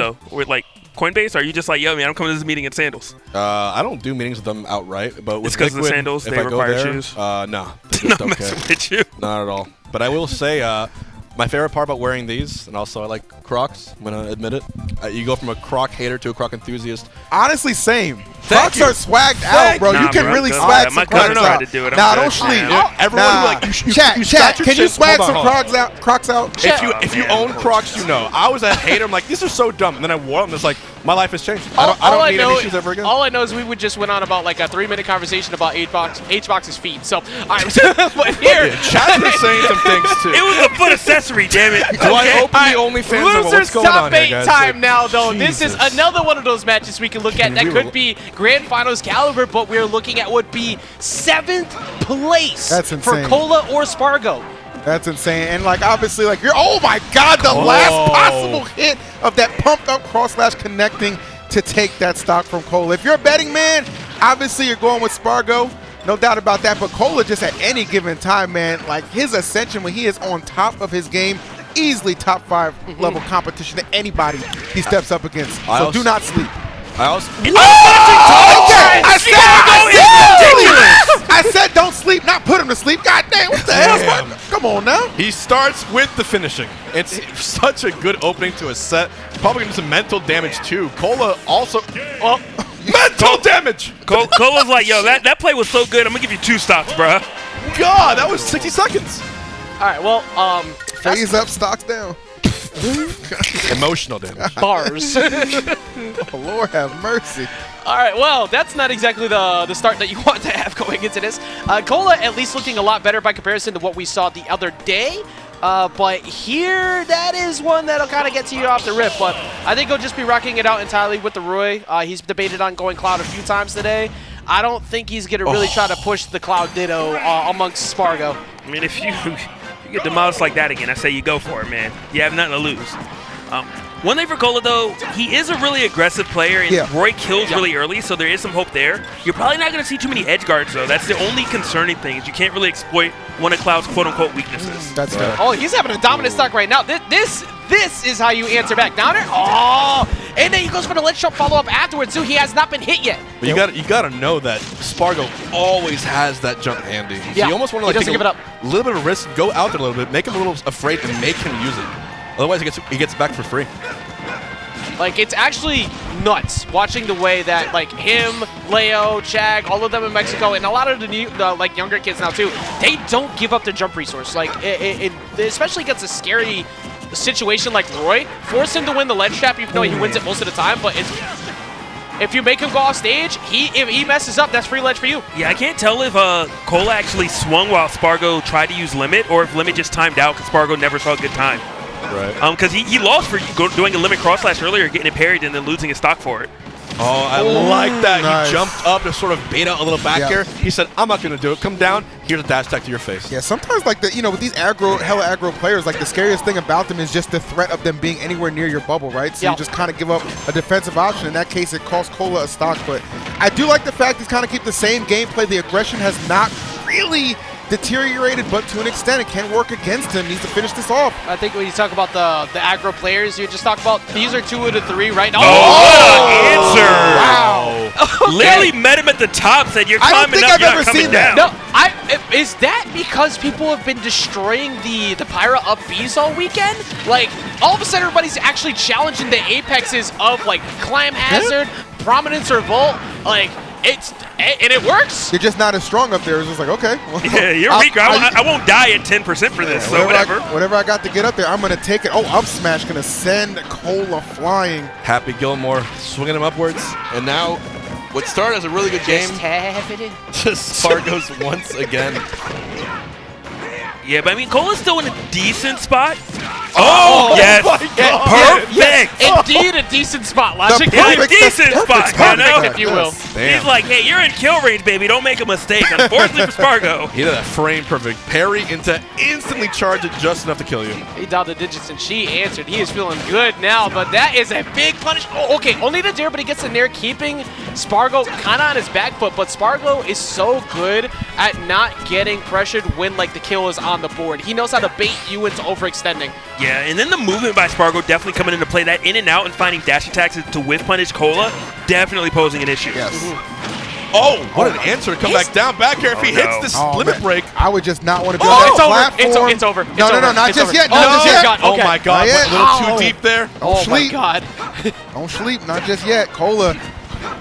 though? With like Coinbase? Are you just like, yo, man, I'm coming to this meeting in sandals? I don't do meetings with them outright, but with It's because of the Liquid, sandals, if they I go require there, shoes? No. They Not just don't messing care. with you. Not at all. But I will say, my favorite part about wearing these, and also I like Crocs, I'm going to admit it. You go from a Croc hater to a Croc enthusiast. Honestly, same. Thank Crocs you. are swagged out, bro. Nah, you can bro, really I'm good. swag My some cousin Crocs tried out. to do it. I'm Nah, good. don't sleep. Everyone Nah. like, you Chat, scratch your can you shit. swag Hold some on, hold on. Crocs out? If you own Crocs, you know. I was a hater. I'm like, these are so dumb. And then I wore them. And it's like, my life has changed. I don't need any shoes ever again. All I know is we would just went on about like a 3-minute conversation about H-Box's feet. So, all right. But here. Chad's been saying some things, too. It was a foot accessory, damn it. Do I open the OnlyFans? Or Losers what's going top on here, 8 guys? time now, though. This is Jesus. another one of those matches we can look at that could be grand finals caliber, but we're looking at would be 7th place That's for insane. Kola or Spargo. That's insane. And like obviously, like oh my God, the last possible hit of that pumped up cross slash connecting to take that stock from Kola. If you're a betting man, obviously you're going with Spargo. No doubt about that. But Kola just at any given time, man, like his ascension when he is on top of his game, easily top 5 level competition to anybody he steps up against. So do not sleep. I also. I said don't sleep, not put him to sleep. God damn, what the hell? Spargo? Come on now. He starts with the finishing. It's such a good opening to a set. Probably going to do some mental damage, too. Kola also. Oh, mental damage! Cola's like, yo, that play was so good, I'm going to give you 2 stocks, bro. God, that was 60 seconds. All right, well, Phase up, stocks down. Emotional damage. bars. Oh, Lord have mercy. All right, well, that's not exactly the start that you want to have going into this. Kola at least looking a lot better by comparison to what we saw the other day. But here, that is one that'll kind of get to you off the rip. But I think he'll just be rocking it out entirely with the Roy. He's debated on going Cloud a few times today. I don't think he's going to really try to push the Cloud Ditto amongst Spargo. I mean, if you get demolished like that again, I say you go for it, man. You have nothing to lose. One thing for Kola, though, he is a really aggressive player, and Roy kills really early, so there is some hope there. You're probably not going to see too many edge guards, though. That's the only concerning thing, is you can't really exploit one of Cloud's quote-unquote weaknesses. That's fair. Oh, he's having a dominant stock right now. This is how you answer back. Down there. Oh, and then he goes for the ledge jump follow-up afterwards, too. He has not been hit yet. But you gotta know that Spargo always has that jump handy. So Yeah, you almost want to he like doesn't take give it up. a little bit of risk, go out there a little bit, make him a little afraid, and make him use it. Otherwise, he gets back for free. Like, it's actually nuts watching the way that, like, him, Leo, Chag, all of them in Mexico, and a lot of the like, younger kids now, too, they don't give up their jump resource. Like, especially against a scary situation like Roy, force him to win the ledge trap, even though he wins it most of the time, but if you make him go off stage, if he messes up, that's free ledge for you. Yeah, I can't tell if Kola actually swung while Spargo tried to use Limit, or if Limit just timed out because Spargo never saw a good time. Right. Because he lost for doing a Limit cross slash earlier, getting it parried, and then losing his stock for it. Oh, I like that. Nice. He jumped up to sort of beta a little back here. He said, I'm not going to do it. Come down. Here's a dash attack to your face. Yeah, sometimes like with these hella aggro players, like the scariest thing about them is just the threat of them being anywhere near your bubble, right? So you just kind of give up a defensive option. In that case, it costs Kola a stock. But I do like the fact he's kind of keep the same gameplay. The aggression has not really deteriorated, but to an extent it can work against him. He needs to finish this off. I think when you talk about the aggro players, you just talk about these are 2 of the 3 right now. Oh, what an answer! Wow. Literally met him at the top, said you're climbing up, you're not coming down. No, is that because people have been destroying the Pyra up Bs all weekend? Like, all of a sudden everybody's actually challenging the apexes of, like, Climb Hazard, Prominence, or Volt. Like, and it works. You're just not as strong up there. It's just like, okay. Well, Yeah, you're weaker. I won't die at 10% for this, so whatever. Whatever I got to get up there, I'm going to take it. Oh, up smash going to send Kola flying. Happy Gilmore swinging him upwards. And now what started as a really good game Just tap it in. just Spargo's once again. Yeah, but I mean, Kola's still in a decent spot. Oh, yes. my God. Perfect. Indeed, a decent spot. Logic. perfect- decent the spot, perfect you know? if you will. Damn. He's like, hey, you're in kill range, baby. Don't make a mistake. Unfortunately for Spargo. He did a frame perfect parry into instantly charge it just enough to kill you. He dialed the digits and she answered. He is feeling good now, but that is a big punish. Oh, okay, only the dare, but he gets in there, keeping Spargo kind of on his back foot. But Spargo is so good at not getting pressured when, like, the kill is on the board. He knows how to bait you into overextending. Yeah, and then the movement by Spargo definitely coming into play. That in and out and finding combining dash attacks to whiff punish Kola, definitely posing an issue. Yes. Oh, what an answer to come back down. Back here if he hits this limit break. I would just not want to be on that platform. It's over. No, not just yet. Oh, Not just yet. Oh my God, went a little too deep there. Oh my God. Don't sleep, not just yet. Kola,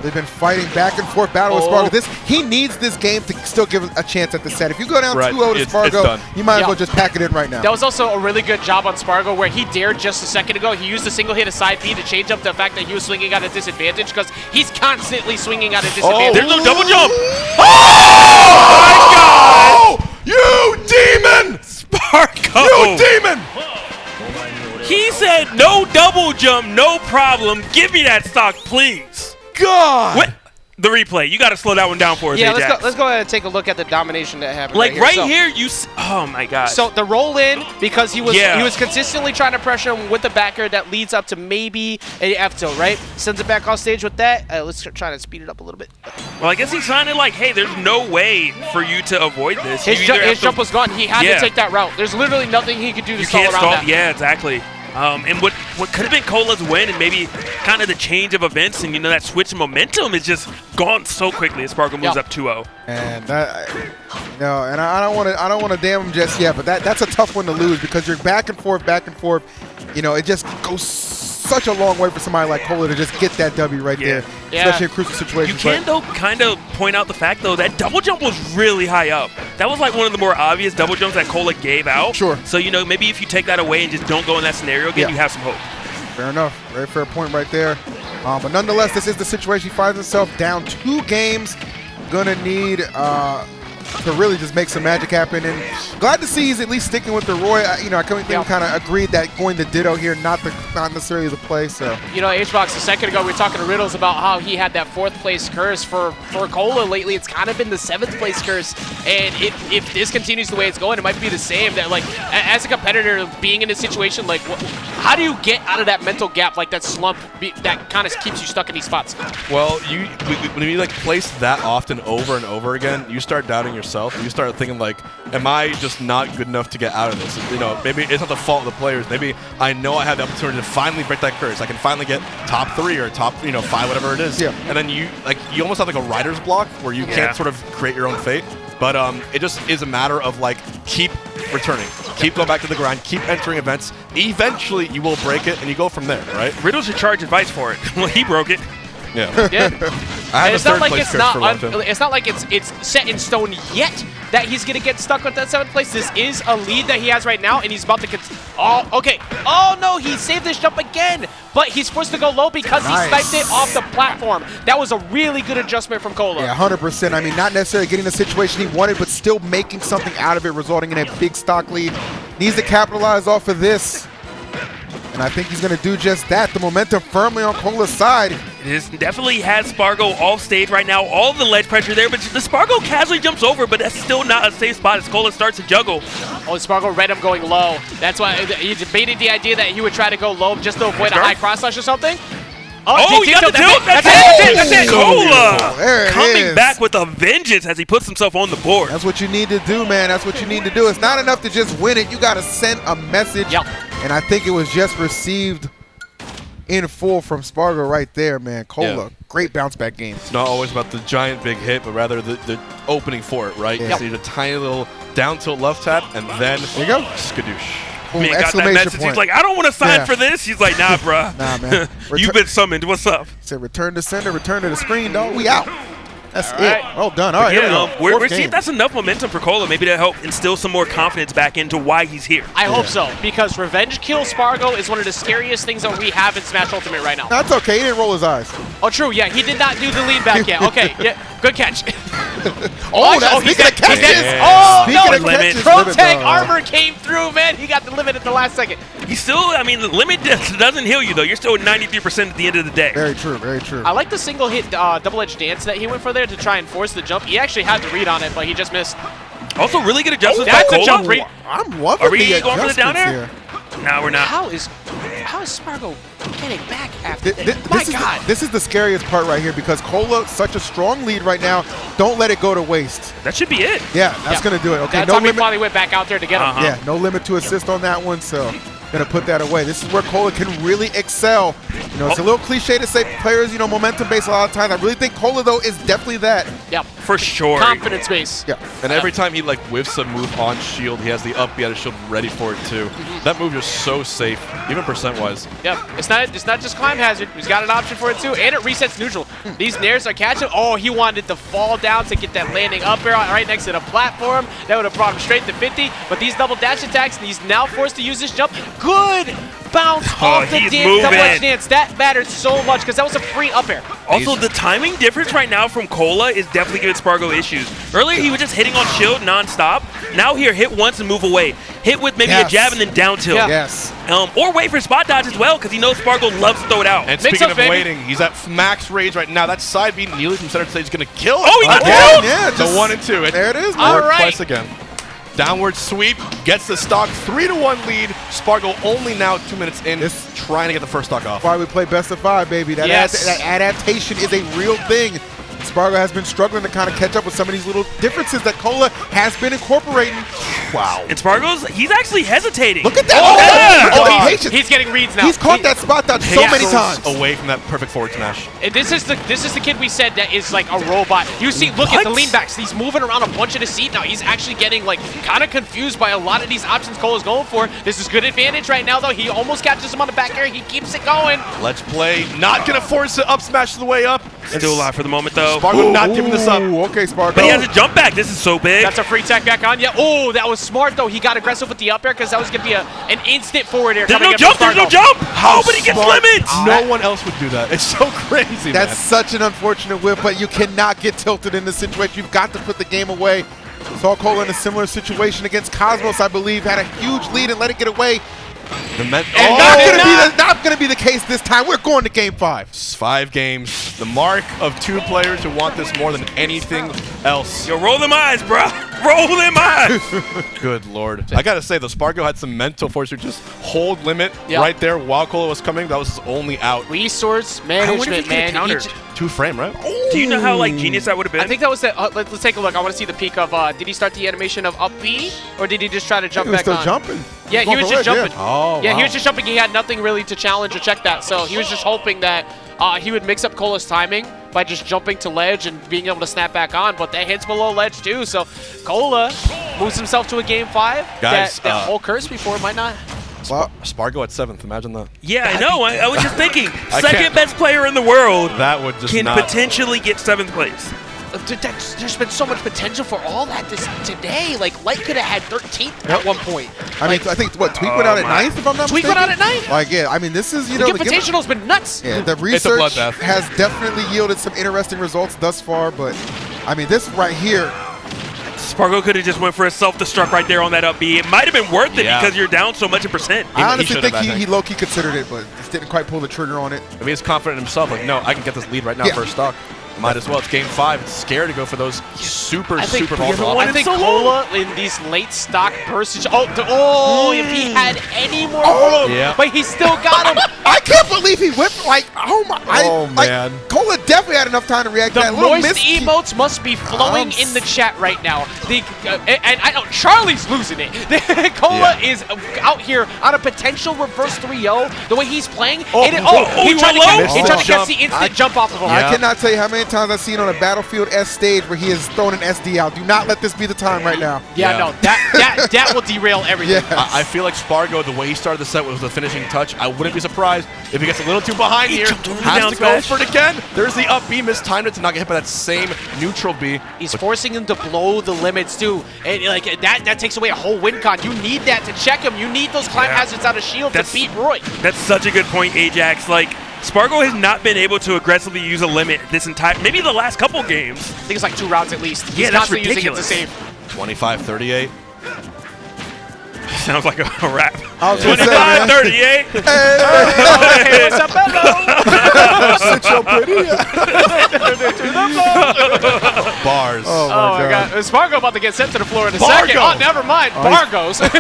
they've been fighting back and forth battle with Spargo. He needs this game to still give a chance at the set. If you go down 2-0 to Spargo, you might as well just pack it in right now. That was also a really good job on Spargo where he dared just a second ago. He used a single hit of side B to change up the fact that he was swinging at a disadvantage because he's constantly swinging at a disadvantage. There's no double jump. Oh my God! You demon! Spargo! You demon! He said no double jump, no problem. Give me that stock, please. God! What? The replay. You got to slow that one down for us. Yeah, let's go ahead and take a look at the domination that happened. Like right So, here, oh my God. So the roll in because he was consistently trying to pressure him with the backer that leads up to maybe a F tilt, right? Sends it back off stage with that. Let's try to speed it up a little bit. Well, I guess he's trying to like, hey, there's no way for you to avoid this. His jump was gone. He had to take that route. There's literally nothing he could do to stall around that. Yeah, exactly. And what could have been Kola's win and maybe kind of the change of events and, that switch in momentum is just gone so quickly as Spargo moves up 2-0. And that, and I don't want to damn him just yet, but that's a tough one to lose because you're back and forth. It just goes such a long way for somebody like Kola to just get that W right there, especially in crucial situations. You can, though, kind of point out the fact, though, that double jump was really high up. That was like one of the more obvious double jumps that Kola gave out. Sure. So, maybe if you take that away and just don't go in that scenario again, you have some hope. Fair enough. Very fair point right there. But nonetheless, this is the situation. He finds himself down 2 games. Gonna need to really just make some magic happen. And glad to see he's at least sticking with the Roy. I kind of agreed that going to Ditto here, not necessarily the play. So HBox, a second ago we were talking to Riddles about how he had that 4th place curse for Kola lately. It's kind of been the 7th place curse, and if this continues the way it's going, it might be the same. That like as a competitor, being in a situation like, how do you get out of that mental gap, like that slump that kind of keeps you stuck in these spots? Well, when you like place that often over and over again, you start doubting yourself. You start thinking like, am I just not good enough to get out of this? Maybe it's not the fault of the players. Maybe I know I have the opportunity to finally break that curse. I can finally get top 3 or top 5, whatever it is. Yeah. And then you almost have like a writer's block where you can't sort of create your own fate. But it just is a matter of like keep returning, keep going back to the grind, keep entering events. Eventually you will break it and you go from there, right? Riddle should charge advice for it. Well, he broke it. Yeah. I have it's not like it's not like it's set in stone yet that he's gonna get stuck with that 7th place. This is a lead that he has right now, and he's about to okay. Oh no, he saved this jump again, but he's forced to go low because he sniped it off the platform. That was a really good adjustment from Kola. Yeah, 100%. I mean, not necessarily getting the situation he wanted, but still making something out of it, resulting in a big stock lead. Needs to capitalize off of this. And I think he's going to do just that. The momentum firmly on Kola's side. It definitely has Spargo off stage right now. All the ledge pressure there, but the Spargo casually jumps over, but that's still not a safe spot as Kola starts to juggle. Oh, Spargo read him going low. That's why he debated the idea that he would try to go low just to avoid a high cross slash or something. Oh, he got the tilt. That's it. Kola coming back with a vengeance as he puts himself on the board. That's what you need to do, man. That's what you need to do. It's not enough to just win it. You got to send a message. Yep. And I think it was just received in full from Spargo right there, man. Kola, great bounce back game. It's not always about the giant big hit, but rather the opening for it, right? You need a tiny little down tilt left tap, and then there you go. Skadoosh. Boom, man got that message. He's like, I don't want to sign for this. He's like, nah, bruh. Nah, man. You've been summoned. What's up? Said return to sender, return to the screen, dog. We out. That's it. Well done. All right, here we go. We're seeing that's enough momentum for Kola, maybe to help instill some more confidence back into why he's here. I hope so, because Revenge Kill Spargo is one of the scariest things that we have in Smash Ultimate right now. That's okay. He didn't roll his eyes. Oh, true. Yeah, he did not do the lean back yet. Okay, good catch. Speaking of catches. Oh, no. Pro Tag Armor came through, man. He got the limit at the last second. He's still, I mean, the limit doesn't heal you, though. You're still at 93% at the end of the day. Very true, very true. I like the single hit double-edged dance that he went for there to try and force the jump. He actually had the read on it, but he just missed. Also, really good adjustments by Kola. Jump read. I'm loving Are we the going for the down air? No, we're not. How is Spargo getting back after that? This is the scariest part right here because Kola, such a strong lead right now. Don't let it go to waste. That should be it. Yeah, that's going to do it. Okay, that's no how he limit. finally went back out there to get him. Yeah, no limit to assist on that one, so going to put that away. This is where Kola can really excel. You know, it's a little cliche to say players, you know, momentum-based a lot of times. I really think Kola, though, is definitely that. Yep. For sure. Confidence base. Yeah. And every time he like whiffs a move on shield, he has the up B out of shield ready for it too. That move is so safe, even percent-wise. Yep. It's not just climb hazard. He's got an option for it too, and it resets neutral. These nairs are catching. Oh, he wanted to fall down to get that landing up air right next to the platform. That would have brought him straight to 50. But these double dash attacks, and he's now forced to use his jump. Good bounce off the double edge dance. That mattered so much because that was a free up air. Also, the timing difference right now from Kola is definitely giving Spargo issues. Earlier, he was just hitting on shield non-stop. Now here, hit once and move away. Hit with maybe a jab and then down tilt. Yeah. Yes. Or wait for spot dodge as well, because he knows Spargo loves to throw it out. And speaking of waiting, he's at max rage right now. That side beat Neely from center stage is going to kill it. Oh, he got killed! Yeah, The 1 and 2. There it is. All right. Twice again. Downward sweep, gets the stock, 3-1 lead. Spargo only now 2 minutes in, trying to get the first stock off. That's why we play best of 5, baby. That, that adaptation is a real thing. Spargo has been struggling to kind of catch up with some of these little differences that Kola has been incorporating. Wow. And Spargo's, he's actually hesitating. Look at that. He's getting reads now. He's caught that spot dodge so many times. Away from that perfect forward smash. And this is the kid we said that is like a robot. You see, look at the lean backs. He's moving around a bunch of the seat now. He's actually getting like kind of confused by a lot of these options Cola's going for. This is good advantage right now though. He almost catches him on the back air. He keeps it going. Let's play. Not gonna force it up smash the way up. Still alive for the moment though. Spargo not giving this up. Okay, Spargo. But he has a jump back. This is so big. That's a free tech back on. Yeah. Oh, that was smart though. He got aggressive with the up air because that was gonna be an instant forward air. There's no jump. There's no jump. Oh, but he gets limits. No one else would do that. It's so crazy. That's such an unfortunate whip, but you cannot get tilted in this situation. You've got to put the game away. Saw Kola in a similar situation against Cosmos, I believe, had a huge lead and let it get away. Not going to be the case this time. We're going to Game 5. 5 games. The mark of 2 players who want this more than anything else. Yo, roll them eyes, bro. Roll them eyes. Good Lord. I got to say, though, Spargo had some mental force to just hold limit right there while Kola was coming. That was his only out. Resource management, man. 2 frame, right? Do you know how like genius that would have been? I think that was the. Let's take a look. I want to see the peak of. Did he start the animation of up B, or did he just try to jump back on? He was still jumping. Yeah, he was just jumping. Oh, yeah, he was just jumping. He had nothing really to challenge or check that, so he was just hoping that he would mix up Kola's timing by just jumping to ledge and being able to snap back on. But that hits below ledge too, so Kola moves himself to a Game 5. Guys, that whole curse before might not. Spargo at 7th. Imagine that. Yeah, I know. I was just thinking, second best player in the world that would just can potentially get 7th place. There's been so much potential for all that today. Like, Light could have had 13th at one point. I mean, I think, what, Tweak went out at 9th, if I'm not mistaken? Tweak went out at 9th? Like, yeah, I mean, this is, you know... The Gimvitational's been nuts. Yeah, the research has definitely yielded some interesting results thus far, but, I mean, this right here... Spargo could have just went for a self-destruct right there on that up B. It might have been worth it because you're down so much in percent. I honestly think he low-key considered it, but just didn't quite pull the trigger on it. I mean, he's confident in himself. Like, no, I can get this lead right now first stock. Might as well. It's Game 5. It's scary to go for those super volatile. I think Kola in these late stock bursts. If he had any more but he still got him. I can't believe he whipped. Like, man. Kola definitely had enough time to react to that. The moist emotes must be flowing in the chat right now. And I know Charlie's losing it. Kola is out here on a potential reverse 3-0. The way he's playing. He tried to catch the instant jump off of him. I cannot tell you how many times I've seen on a Battlefield S stage where he has thrown an SD out. Do not let this be the time right now. Yeah. No, that will derail everything. Yes. I feel like Spargo, the way he started the set was the finishing touch. I wouldn't be surprised if he gets a little too behind here. Has to go for it again. There's the up B, mistimed it to not get hit by that same neutral B. He's forcing him to blow the limits too. And like that takes away a whole win con. You need that to check him. You need those climb hazards out of shield to beat Roy. That's such a good point, Ajax. Like, Spargo has not been able to aggressively use a limit this entire, maybe the last couple games. I think it's like 2 rounds at least. Yeah, that's ridiculous. Using it to save. 25-38. Sounds like a rap. 25-38. Hey, what's up, Bars. Oh my God. Is Spargo about to get sent to the floor in a second? Oh, never mind. Spargo's. But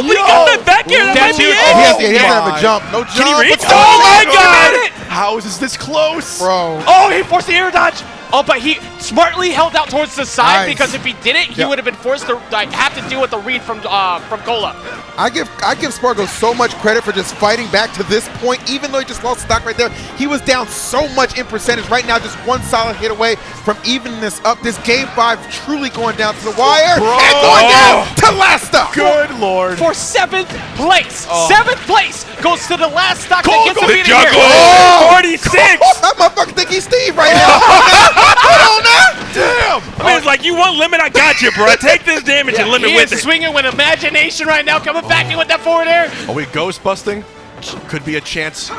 he got that back here. That might be it. He doesn't have a jump. No jump. Can he reach? Oh my God. How is this close? Bro. Oh, he forced the air dodge. Oh, but he smartly held out towards the side Nice. because if he didn't, he would have been forced to have to deal with the read from Kola. I give Spargo so much credit for just fighting back to this point, even though he just lost stock right there. He was down so much in percentage. Right now, just one solid hit away from evening this up. This game 5 truly going down to the wire and going down to last stock. Good Lord. For 7th place. 7th place goes to the last stock Cole, that gets go him the in juggle. here. 46. That motherfucker think he's Steve right now. Hold on now. Damn. I mean, it's like, you want limit, I got you, bro. Take this damage and limit He with is it. swinging with imagination right now, coming back in with that forward air. Are we ghost busting? Could be a chance.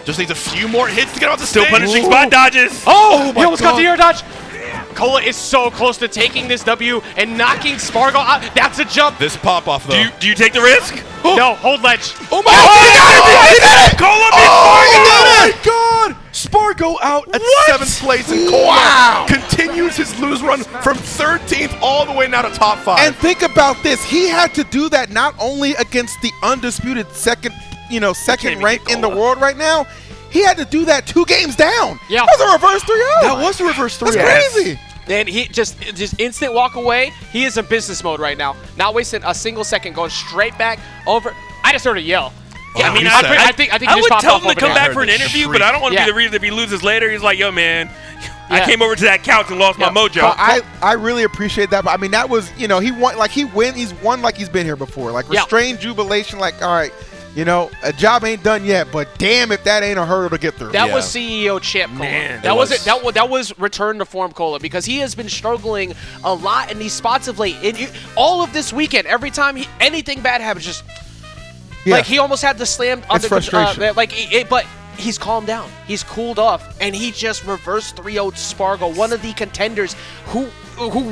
Just needs a few more hits to get off the Still stage. punishing spot dodges. Oh, he almost got the air dodge. Kola is so close to taking this W and knocking Spargo out. That's a jump. This pop off though. Do you take the risk? No, hold ledge. Oh my Kola beat Spargo! God! Spargo out at 7th place, and Kola continues his lose run from 13th all the way now to top 5. And think about this. He had to do that not only against the undisputed second rank in the world right now. He had to do that 2 games down. Yeah. That was a reverse 3-0. that was a reverse 3. That's crazy. And he just instant walk away. He is in business mode right now. Not wasting a single second, going straight back over. I just heard a yell. Yeah, I mean, I think he I just would popped tell off him to over come there. back for an interview, but I don't want to be the reason if he loses later. He's like, yo, man, I Yeah. came over to that couch and lost my mojo. But I really appreciate that. But I mean, that was, he won, he's won like he's been here before. Like restrained jubilation, like, all right, a job ain't done yet, but damn if that ain't a hurdle to get through. That was CEO Chip Kola. Man, that was it. That was return to form Kola, because he has been struggling a lot in these spots of late. All of this weekend, every time anything bad happens, just like he almost had to slam. It's frustration. But he's calmed down. He's cooled off, and he just reversed 3-0 Spargo, one of the contenders who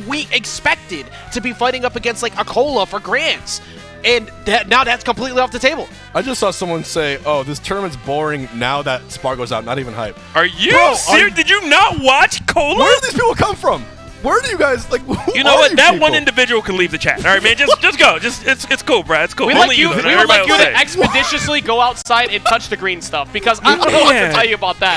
we expected to be fighting up against like a Kola for grands. And now that's completely off the table. I just saw someone say, "Oh, this tournament's boring now that Spargo's out." Not even hype. Are you serious? Did you not watch Kola? Where do these people come from? Where do you guys like? You know what? That one individual can leave the chat. All right, man. Just go. It's cool, Brad. It's cool. We Only like you. though. We would Everybody like you else to stay. expeditiously go outside and touch the green stuff, because I don't know what to tell you about that.